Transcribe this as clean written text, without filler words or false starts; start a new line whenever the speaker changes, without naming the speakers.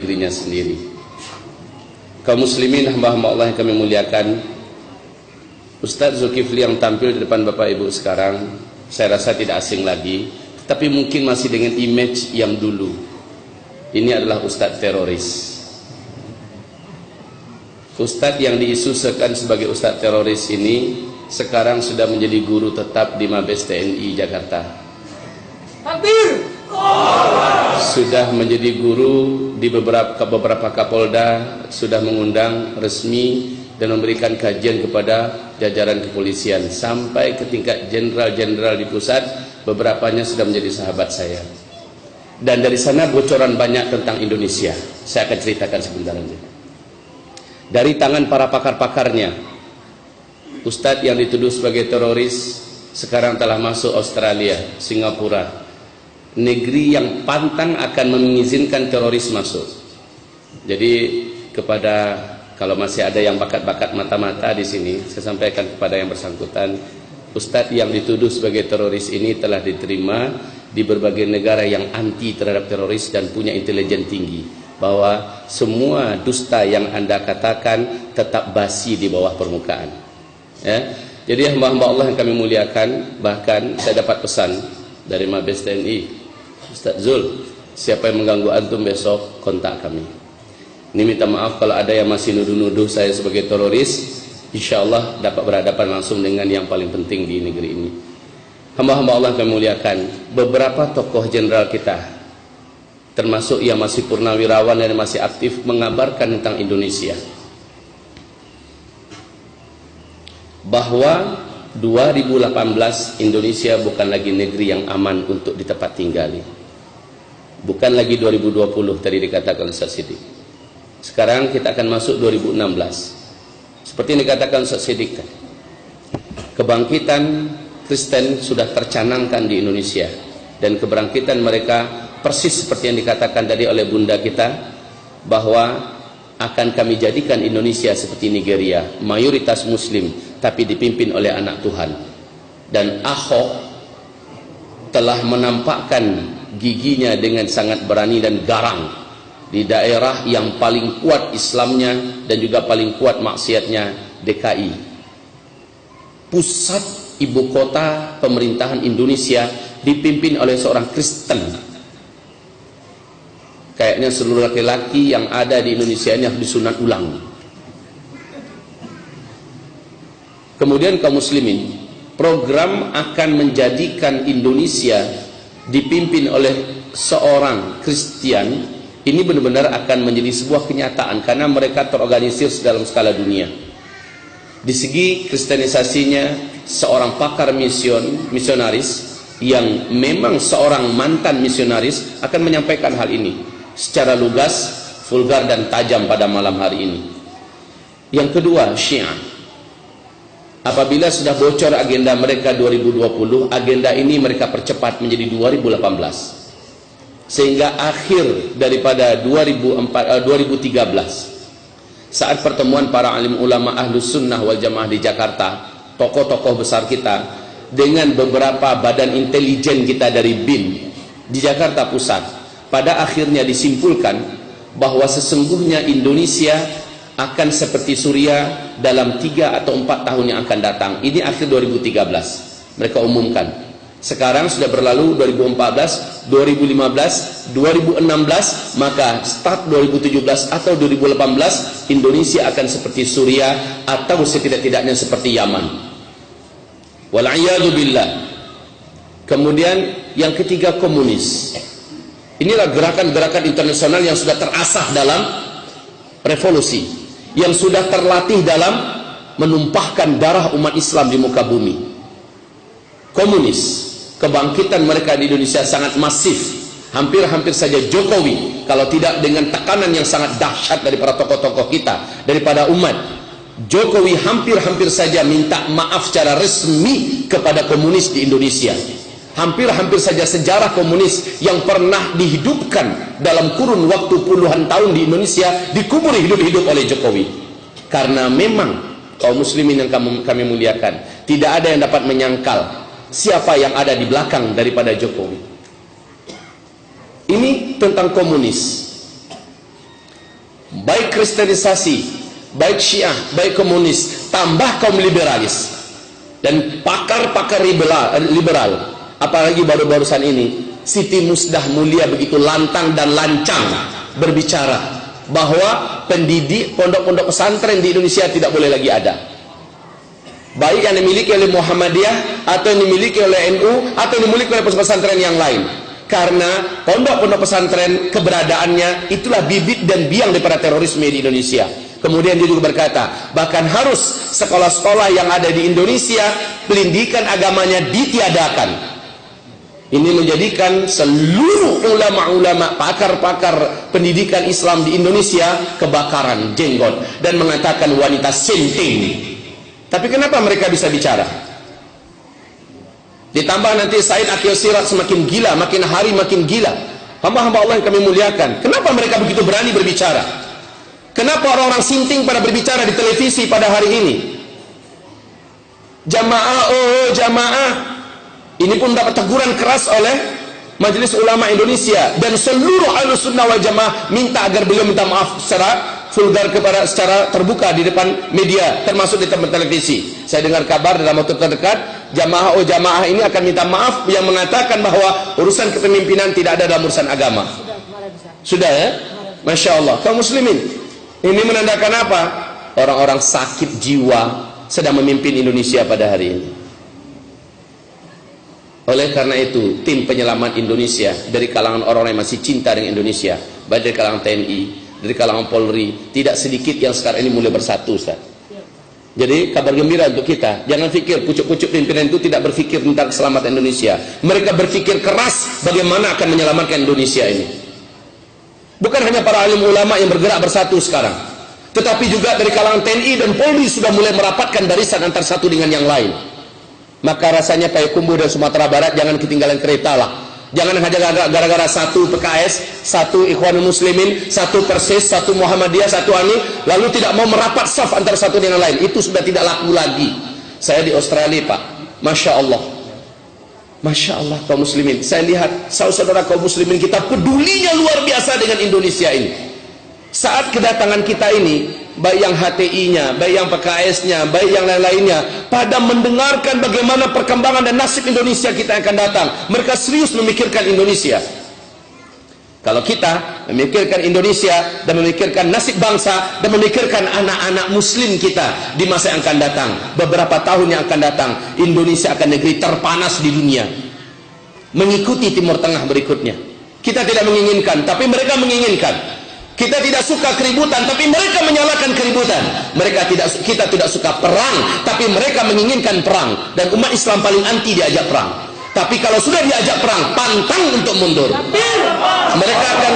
dirinya sendiri. Kaum muslimin, hamba-hamba Allah yang kami muliakan, Ustadz Zulkifli yang tampil di depan Bapak Ibu sekarang, saya rasa tidak asing lagi, tapi mungkin masih dengan image yang dulu. Ini adalah Ustadz teroris. Ustadz yang diisukan sebagai Ustadz teroris ini sekarang sudah menjadi guru tetap di Mabes TNI Jakarta.
Takbir!
Sudah menjadi guru di beberapa Kapolda, sudah mengundang resmi dan memberikan kajian kepada jajaran kepolisian sampai ke tingkat jenderal-jenderal di pusat. Beberapanya sudah menjadi sahabat saya. Dan dari sana bocoran banyak tentang Indonesia. Saya akan ceritakan sebentar saja. Dari tangan para pakar-pakarnya, Ustadz yang dituduh sebagai teroris sekarang telah masuk Australia, Singapura, negeri yang pantang akan mengizinkan teroris masuk. Jadi kalau masih ada yang bakat-bakat mata-mata di sini, saya sampaikan kepada yang bersangkutan, Ustadz yang dituduh sebagai teroris ini telah diterima di berbagai negara yang anti terhadap teroris dan punya intelijen tinggi, bahwa semua dusta yang Anda katakan tetap basi di bawah permukaan. Ya. Jadi hamba-hamba Allah yang kami muliakan, bahkan saya dapat pesan dari Mabes TNI, Ustadz Zul, siapa yang mengganggu antum besok kontak kami. Ini minta maaf kalau ada yang masih nuduh-nuduh saya sebagai teroris. Insya Allah dapat berhadapan langsung dengan yang paling penting di negeri ini. Hamba-hamba Allah yang kami muliakan, beberapa tokoh jenderal kita, termasuk yang masih purnawirawan dan masih aktif, mengabarkan tentang Indonesia, bahwa 2018 Indonesia bukan lagi negeri yang aman untuk di tempat tinggali. Bukan lagi 2020 tadi dikatakan oleh Ustaz Siddiq. Sekarang kita akan masuk 2016. Seperti yang dikatakan Ustaz Siddiq, kebangkitan Kristen sudah tercanangkan di Indonesia, dan kebangkitan mereka persis seperti yang dikatakan tadi oleh bunda kita, bahwa akan kami jadikan Indonesia seperti Nigeria, mayoritas muslim tapi dipimpin oleh anak Tuhan. Dan Ahok telah menampakkan giginya dengan sangat berani dan garang di daerah yang paling kuat Islamnya dan juga paling kuat maksiatnya, DKI, pusat ibu kota pemerintahan Indonesia, dipimpin oleh seorang Kristen. Kayaknya seluruh laki-laki yang ada di Indonesia ini harus disunat ulang. Kemudian kaum muslimin, program akan menjadikan Indonesia dipimpin oleh seorang Kristen ini benar-benar akan menjadi sebuah kenyataan, karena mereka terorganisir dalam skala dunia. Di segi kristenisasinya, seorang pakar misionaris yang memang seorang mantan misionaris akan menyampaikan hal ini secara lugas, vulgar dan tajam pada malam hari ini. Yang kedua, Syiah. Apabila sudah bocor agenda mereka 2020, agenda ini mereka percepat menjadi 2018. Sehingga akhir daripada 2013, saat pertemuan para alim ulama Ahlus Sunnah wal Jamaah di Jakarta, tokoh-tokoh besar kita dengan beberapa badan intelijen kita dari BIN di Jakarta Pusat, pada akhirnya disimpulkan bahwa sesungguhnya Indonesia akan seperti Suriah dalam 3 atau 4 tahun yang akan datang. Ini akhir 2013 mereka umumkan. Sekarang sudah berlalu 2014, 2015, 2016, maka start 2017 atau 2018 Indonesia akan seperti Suriah atau setidak-tidaknya seperti Yaman. Wal'iyadu billah. Kemudian yang ketiga, komunis. Inilah gerakan-gerakan internasional yang sudah terasah dalam revolusi, yang sudah terlatih dalam menumpahkan darah umat Islam di muka bumi. Komunis, kebangkitan mereka di Indonesia sangat masif. Hampir-hampir saja Jokowi, kalau tidak dengan tekanan yang sangat dahsyat dari para tokoh-tokoh kita, daripada umat, Jokowi hampir-hampir saja minta maaf secara resmi kepada komunis di Indonesia. Hampir-hampir saja sejarah komunis yang pernah dihidupkan dalam kurun waktu puluhan tahun di Indonesia dikubur hidup-hidup oleh Jokowi. Karena memang kaum muslimin yang kami muliakan, tidak ada yang dapat menyangkal siapa yang ada di belakang daripada Jokowi. Ini tentang komunis. baik kristenisasi, baik Syiah, baik komunis, tambah kaum liberalis dan pakar-pakar liberal, apalagi baru-barusan ini Siti Musdah Mulia begitu lantang dan lancang berbicara bahwa pendidik pondok-pondok pesantren di Indonesia tidak boleh lagi ada, baik yang dimiliki oleh Muhammadiyah atau yang dimiliki oleh NU atau yang dimiliki oleh pesantren yang lain, karena pondok-pondok pesantren keberadaannya itulah bibit dan biang daripada terorisme di Indonesia. Kemudian dia juga berkata, bahkan harus sekolah-sekolah yang ada di Indonesia pendidikan agamanya ditiadakan. Ini menjadikan seluruh ulama-ulama, pakar-pakar pendidikan Islam di Indonesia kebakaran jenggot dan mengatakan wanita sinting. Tapi kenapa mereka bisa bicara? Ditambah nanti Said Akil Siraj semakin gila, makin hari makin gila. Hamba-hamba Allah yang kami muliakan, kenapa mereka begitu berani berbicara? Kenapa orang-orang sinting pada berbicara di televisi pada hari ini? Jamaah, oh jamaah. Ini pun dapat teguran keras oleh Majelis Ulama Indonesia, dan seluruh Ahlussunnah wal Jamaah minta agar beliau minta maaf secara vulgar secara terbuka di depan media, termasuk di tempat televisi. Saya dengar kabar dalam waktu terdekat jamaah jamaah ini akan minta maaf yang mengatakan bahwa urusan kepemimpinan tidak ada dalam urusan agama. Sudah ya? Masya Allah. Kaum muslimin, ini menandakan apa? Orang-orang sakit jiwa sedang memimpin Indonesia pada hari ini. Oleh karena itu, tim penyelamat Indonesia dari kalangan orang-orang yang masih cinta dengan Indonesia, baik dari kalangan TNI, dari kalangan Polri, tidak sedikit yang sekarang ini mulai bersatu, Ustaz. Jadi kabar gembira untuk kita. Jangan pikir pucuk-pucuk pimpinan itu tidak berpikir tentang keselamatan Indonesia. Mereka berpikir keras bagaimana akan menyelamatkan Indonesia ini. Bukan hanya para alim ulama yang bergerak bersatu sekarang, tetapi juga dari kalangan TNI dan Polri sudah mulai merapatkan barisan antar satu dengan yang lain. Maka rasanya Payakumbuh dan Sumatera Barat jangan ketinggalan kereta lah. Jangan hanya gara-gara satu PKS, satu Ikhwanul Muslimin, satu Persis, satu Muhammadiyah, satu ANI, lalu tidak mau merapat saf antara satu dengan lain. Itu sudah tidak laku lagi. Saya di Australia, Pak, Masya Allah, Masya Allah kaum muslimin. Saya lihat saudara-saudara kaum muslimin kita pedulinya luar biasa dengan Indonesia ini. Saat kedatangan kita ini, baik yang HTI-nya, baik yang PKS-nya, baik yang lain-lainnya, pada mendengarkan bagaimana perkembangan dan nasib Indonesia kita yang akan datang, mereka serius memikirkan Indonesia. Kalau kita memikirkan Indonesia dan memikirkan nasib bangsa dan memikirkan anak-anak muslim kita di masa yang akan datang, beberapa tahun yang akan datang, Indonesia akan negeri terpanas di dunia, mengikuti Timur Tengah berikutnya. Kita tidak menginginkan, tapi mereka menginginkan. Kita tidak suka keributan, tapi mereka menyalakan keributan. Kita tidak suka perang, tapi mereka menginginkan perang. Dan umat Islam paling anti diajak perang. Tapi kalau sudah diajak perang, pantang untuk mundur. Mereka akan